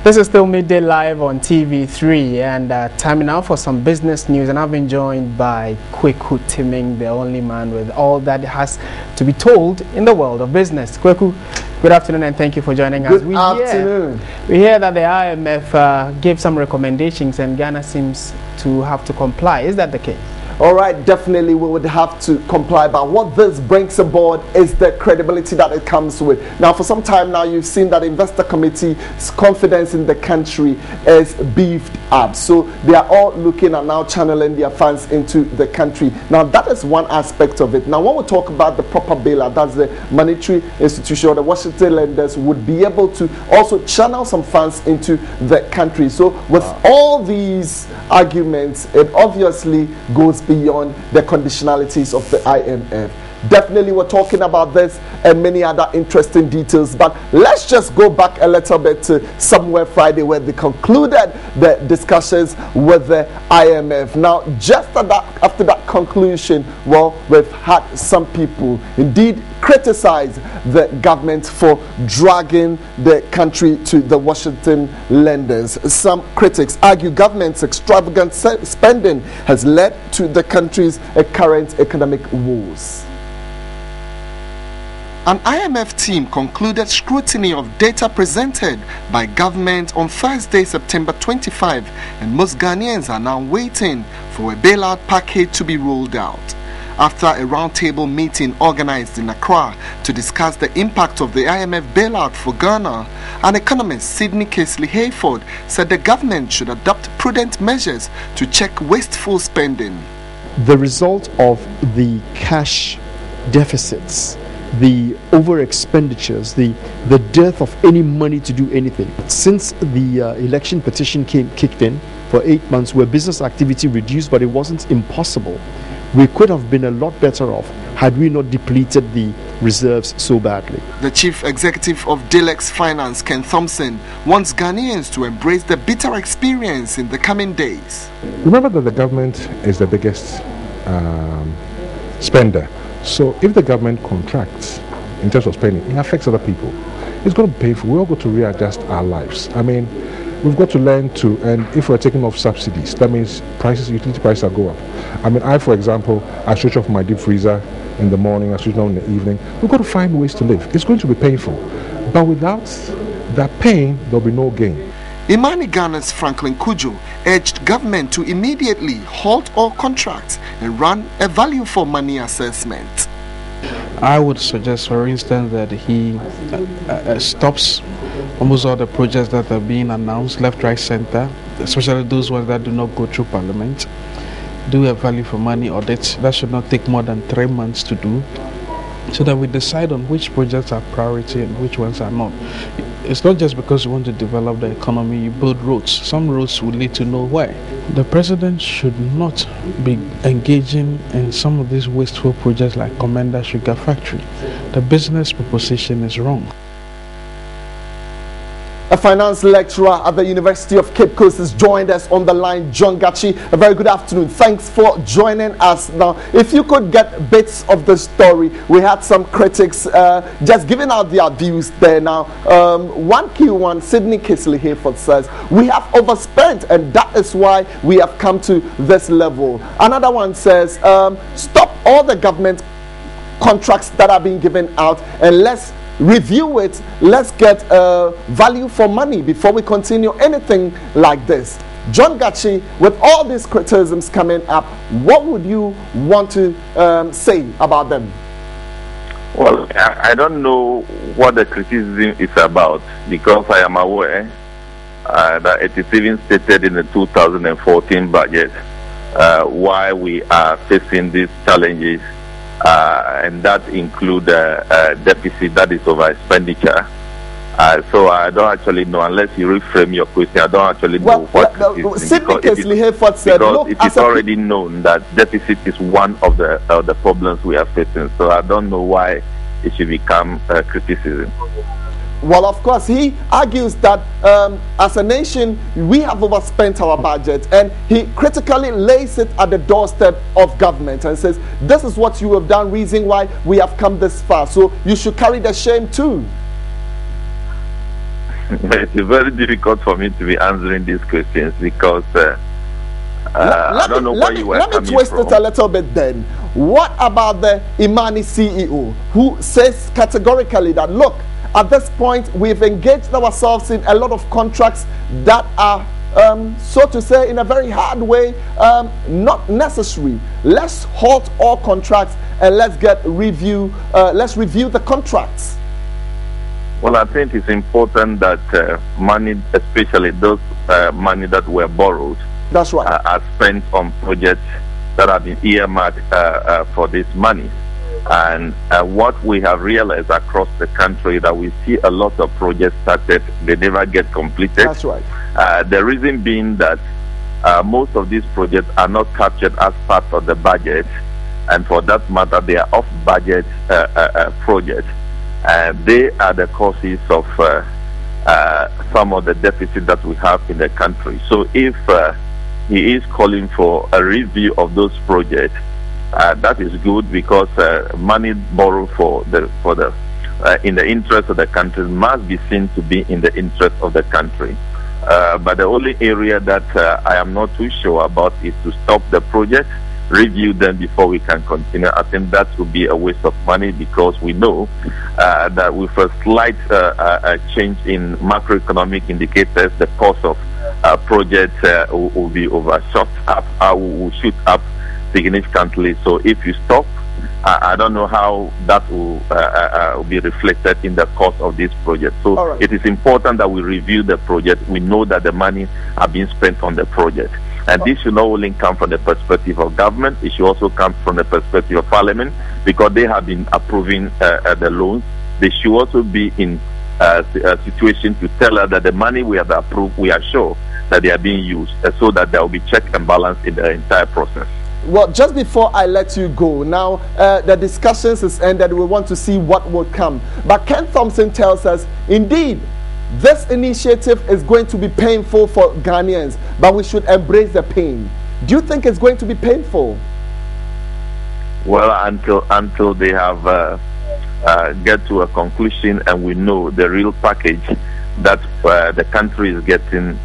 This is still Midday Live on TV3, and time now for some business news. And I've been joined by Kweku Timing, the only man with all that has to be told in the world of business. Kweku, good afternoon, and thank you for joining us. Good afternoon. We hear that the IMF gave some recommendations, and Ghana seems to have to comply. Is that the case? All right, definitely we would have to comply, but what this brings aboard is the credibility that it comes with. Now, for some time now, you've seen that investor committee's confidence in the country is beefed up. So they are all looking at now channeling their funds into the country. Now, that is one aspect of it. Now, when we talk about the proper bailout, that's the monetary institution, or the Washington lenders would be able to also channel some funds into the country. So with all these arguments, it obviously goes beyond the conditionalities of the IMF. Definitely we're talking about this and many other interesting details, but let's just go back a little bit to somewhere Friday where they concluded the discussions with the IMF. Now, just after that conclusion, well, we've had some people indeed criticize the government for dragging the country to the Washington lenders. Some critics argue government's extravagant spending has led to the country's current economic woes. An IMF team concluded scrutiny of data presented by government on Thursday, September 25, and most Ghanaians are now waiting for a bailout package to be rolled out. After a roundtable meeting organized in Accra to discuss the impact of the IMF bailout for Ghana, an economist, Sidney Kesley-Hayford, said the government should adopt prudent measures to check wasteful spending. The result of the cash deficits, the over expenditures, the dearth of any money to do anything. Since the election petition kicked in for 8 months, where business activity reduced, but it wasn't impossible. We could have been a lot better off had we not depleted the reserves so badly. The chief executive of Dilex Finance, Ken Thompson, wants Ghanaians to embrace the bitter experience in the coming days. Remember that the government is the biggest spender. So if the government contracts in terms of spending, it affects other people. It's going to be painful. We're all going to readjust our lives. I mean, we've got to learn to, and if we're taking off subsidies, that means utility prices will go up. I mean, for example, I switch off my deep freezer in the morning, I switch on in the evening. We've got to find ways to live. It's going to be painful. But without that pain, there'll be no gain. Imani Ghana's Franklin Kujo urged government to immediately halt all contracts and run a value for money assessment. I would suggest, for instance, that he stops almost all the projects that are being announced, left, right, center, especially those ones that do not go through Parliament. Do a value for money audit. That should not take more than 3 months to do, so that we decide on which projects are priority and which ones are not. It's not just because you want to develop the economy, you build roads. Some roads will lead to nowhere. The president should not be engaging in some of these wasteful projects like Commander Sugar Factory. The business proposition is wrong. A finance lecturer at the University of Cape Coast has joined us on the line, John Gachi. A very good afternoon. Thanks for joining us. Now, if you could get bits of the story, we had some critics just giving out their views there. Now, one key one, Sidney Kesley-Hayford says, we have overspent and that is why we have come to this level. Another one says, stop all the government contracts that are being given out and let's review it. Let's get value for money before we continue anything like this. John Gachi, with all these criticisms coming up, what would you want to say about them? Well, I don't know what the criticism is about, because I am aware that it is even stated in the 2014 budget why we are facing these challenges. And that include deficit, that is over expenditure. So I don't actually know, unless you reframe your question. I don't actually know what Sidney Kesley-Hayford said. Because it is already known that deficit is one of the problems we are facing. So I don't know why it should become criticism. Well, of course, he argues that as a nation, we have overspent our budget, and he critically lays it at the doorstep of government and says, this is what you have done, reason why we have come this far. So you should carry the shame too. It's very difficult for me to be answering these questions because I don't know where you were coming from. Let me twist it a little bit then. What about the Imani CEO who says categorically that, look, at this point we've engaged ourselves in a lot of contracts that are so to say, in a very hard way, not necessary. Let's halt all contracts and let's review the contracts. Well, I think it's important that money, especially those money that were borrowed, that's right, are spent on projects that have been earmarked for this money. And what we have realized across the country that we see a lot of projects started, they never get completed. That's right. The reason being that most of these projects are not captured as part of the budget, and for that matter, they are off-budget projects. They are the causes of some of the deficit that we have in the country. So if he is calling for a review of those projects, that is good, because money borrowed in the interest of the country must be seen to be in the interest of the country. But the only area that I am not too sure about is to stop the project, review them before we can continue. I think that would be a waste of money, because we know that with a slight change in macroeconomic indicators, the cost of projects will be will shoot up significantly. So if you stop, I don't know how that will be reflected in the cost of this project. So It is important that we review the project. We know that the money are being spent on the project. And this should not only come from the perspective of government, it should also come from the perspective of Parliament, because they have been approving the loans. They should also be in a situation to tell us that the money we have approved, we are sure that they are being used, so that there will be check and balance in the entire process. Well, just before I let you go, now the discussions is ended. We want to see what will come. But Ken Thompson tells us, indeed, this initiative is going to be painful for Ghanaians, but we should embrace the pain. Do you think it's going to be painful? Well, until they have get to a conclusion and we know the real package that the country is getting,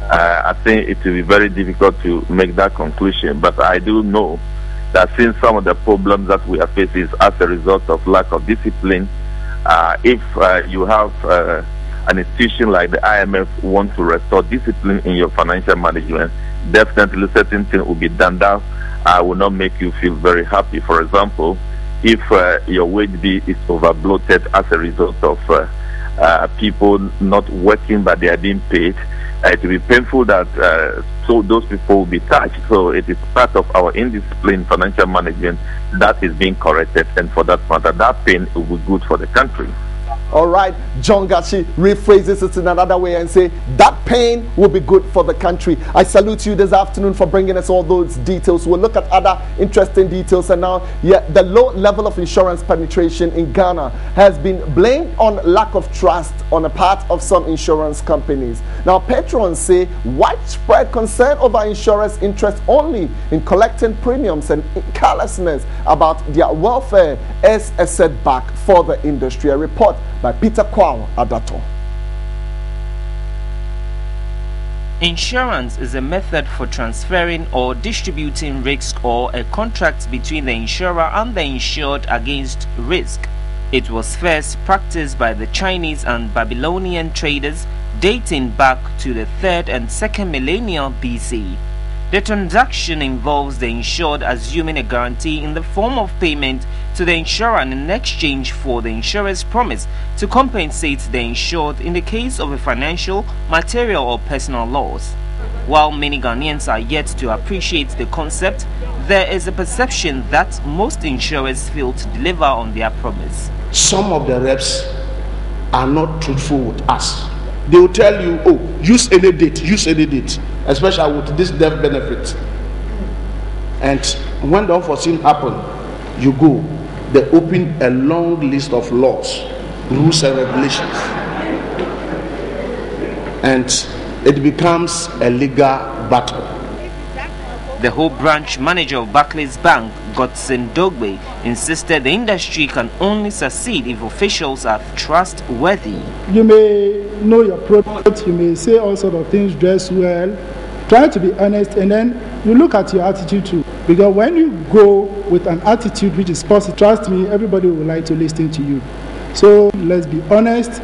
I think it will be very difficult to make that conclusion. But I do know that since some of the problems that we are facing is as a result of lack of discipline, if you have an institution like the IMF want to restore discipline in your financial management, definitely certain things will be done that will not make you feel very happy. For example, if your wage bill is over bloated as a result of people not working but they are being paid, it will be painful that so those people will be touched. So it is part of our indisciplined financial management that is being corrected, and for that matter, that pain will be good for the country. All right, John Gachi rephrases it in another way and say that pain will be good for the country. I salute you this afternoon for bringing us all those details. We'll look at other interesting details. And now, the low level of insurance penetration in Ghana has been blamed on lack of trust on the part of some insurance companies. Now, patrons say widespread concern over insurers' interest only in collecting premiums and carelessness about their welfare is a setback for the industry. A report by Peter Kwao Adato. Insurance is a method for transferring or distributing risk, or a contract between the insurer and the insured against risk. It was first practiced by the Chinese and Babylonian traders dating back to the 3rd and 2nd millennia BC. The transaction involves the insured assuming a guarantee in the form of payment to the insurer in exchange for the insurer's promise to compensate the insured in the case of a financial, material or personal loss. While many Ghanaians are yet to appreciate the concept, there is a perception that most insurers fail to deliver on their promise. Some of the reps are not truthful with us. They will tell you, oh, use any date, especially with this death benefit. And when the unforeseen happen, you go, they open a long list of laws, rules and regulations. And it becomes a legal battle. The whole branch manager of Barclays Bank, Godson Dogbe, insisted the industry can only succeed if officials are trustworthy. You may know your product, you may say all sorts of things, dress well, try to be honest, and then you look at your attitude too. Because when you go with an attitude which is positive, trust me, everybody would like to listen to you. So let's be honest.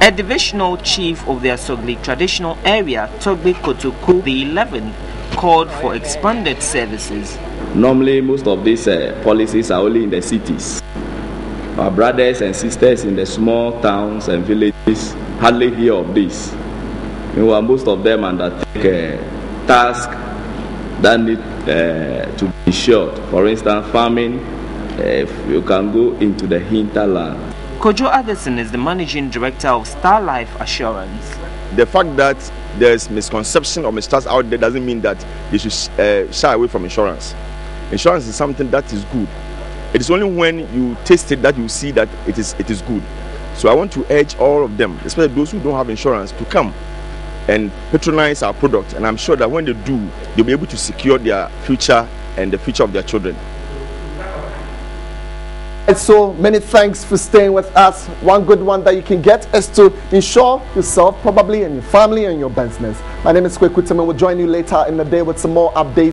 A divisional chief of the Asogli traditional area, Togbe Kotoku the 11th, called for expanded services. Normally, most of these policies are only in the cities. Our brothers and sisters in the small towns and villages hardly hear of this. Meanwhile, most of them undertake tasks that need to be insured. For instance, farming, if you can go into the hinterland. Kojo Addison is the managing director of Star Life Assurance. The fact that there's misconception or mistrust out there doesn't mean that they should shy away from insurance. Insurance is something that is good. It is only when you taste it that you see that it is good. So I want to urge all of them, especially those who don't have insurance, to come and patronize our product. And I'm sure that when they do, they'll be able to secure their future and the future of their children. And so many thanks for staying with us. One good one that you can get is to insure yourself, probably, and your family and your business. My name is Kwekutim, and we'll join you later in the day with some more updates.